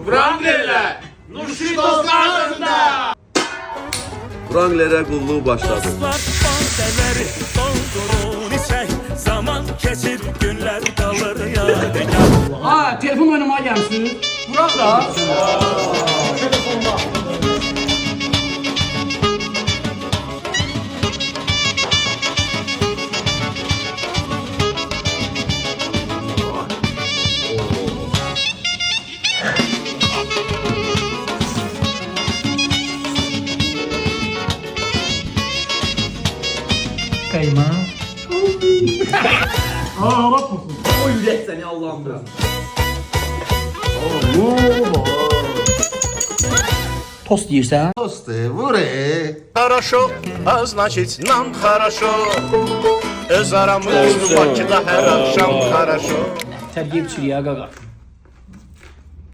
Wrangler'le Nurşi dostlarında. Wrangler'e qulluq başladı. Badeleri doldurun içək, zaman keçir, günlər qalır yadigar. Ha, telefon oynamaya gelmişsiniz. Bırak da. Kayma. Aa, bak mısın? O yürek seni Allah'ım biraz. Tost yiyirsən? Tostu vure. Хорошо, а значит нам хорошо. Öz aramız Bakıda her akşam хорошо. Tərgib çürüyə qaqa.